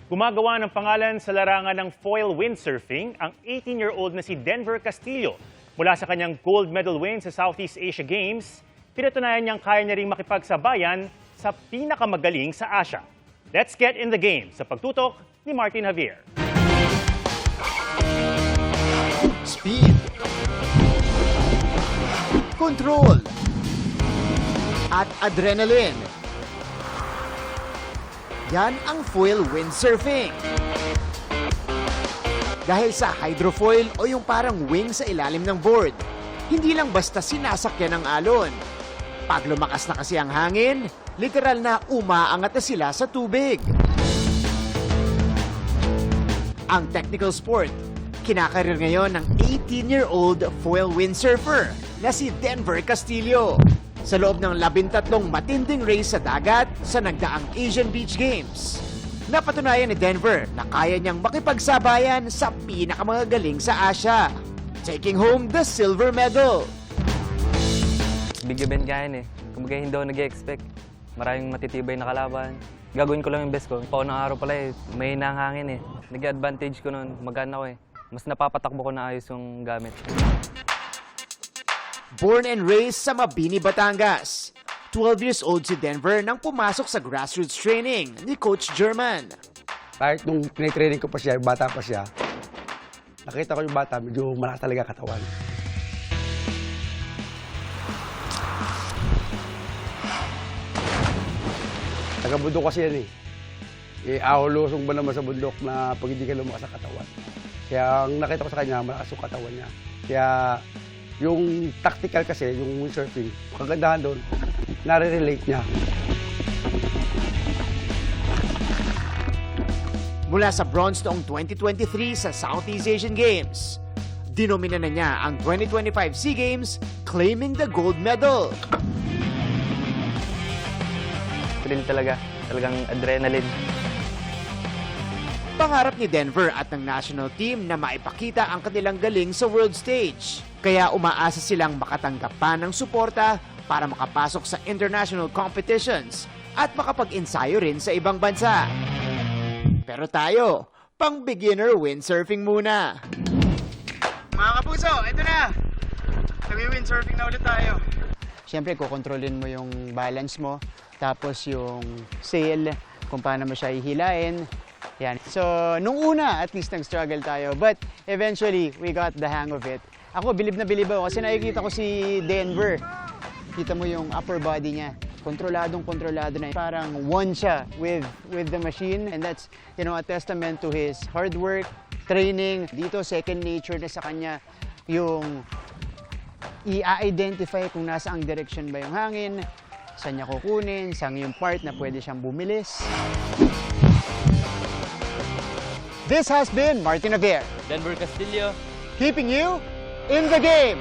Gumagawa ng pangalan sa larangan ng foil windsurfing ang 18-year-old na si Denver Castillo. Mula sa kanyang gold medal win sa Southeast Asia Games, pinatunayan niyang kaya niya ring makipagsabayan sa pinakamagaling sa Asia. Let's get in the game sa pagtutok ni Martin Javier. Speed, control, at adrenaline. Yan ang foil windsurfing. Dahil sa hydrofoil o yung parang wing sa ilalim ng board, hindi lang basta sinasakyan ng alon. Pag lumakas na kasi ang hangin, literal na umaangat na sila sa tubig. Ang technical sport, kinakarir ngayon ng 18-year-old foil windsurfer na si Denver Castillo. Sa loob ng 13 matinding race sa dagat sa nagdaang Asian Beach Games. Napatunayan ni Denver na kaya niyang makipagsabayan sa pinakamagagaling sa Asia, taking home the silver medal. Big event nga yun eh. Kumbaga hindi ako nag-expect. Maraming matitibay na kalaban. Gagawin ko lang yung best ko. Paunang araw pala eh, may hangin eh. Nag-advantage ko nun, magana ko eh. Mas napapatakbo ko na ayos yung gamit. Born and raised sa Mabini, Batangas. 12 years old si Denver nang pumasok sa grassroots training ni Coach German. Kahit nung tinitraining ko pa siya, bata pa siya, nakita ko yung bata, medyo malakas talaga katawan. Taga-bundok kasi yan eh. Ahulusong ba naman sa bundok na pag hindi ka lumakas sa katawan. Kaya ang nakita ko sa kanya, malakas yung katawan niya. Kaya yung tactical kasi, yung windsurfing, kagandahan doon, nare-relate niya. Mula sa bronze noong 2023 sa Southeast Asian Games, dinomina na niya ang 2025 SEA Games, claiming the gold medal. Thrill talaga. Talagang adrenaline. Pangarap ni Denver at ng national team na maipakita ang kanilang galing sa world stage. Kaya umaasa silang makatanggap pa ng suporta para makapasok sa international competitions at makapag-ensayo rin sa ibang bansa. Pero tayo, pang beginner windsurfing muna. Mga kapuso, ito na! Nag-windsurfing na ulit tayo. Siyempre, kukontrolin mo yung balance mo, tapos yung sail, kung paano mo siya ihilain. Yan. So, nung una, at least nag-struggle tayo. But eventually, we got the hang of it. Ako, bilib na kasi nakikita ko si Denver. Kita mo yung upper body niya. Kontroladong na. Parang one siya with the machine. And that's, a testament to his hard work, training. Dito, second nature na sa kanya yung i-identify kung nasa ang direction ba yung hangin, saan niya kukunin, saan yung part na pwede siyang bumilis. This has been Martin Javier, Denver Castillo. keeping you in the game.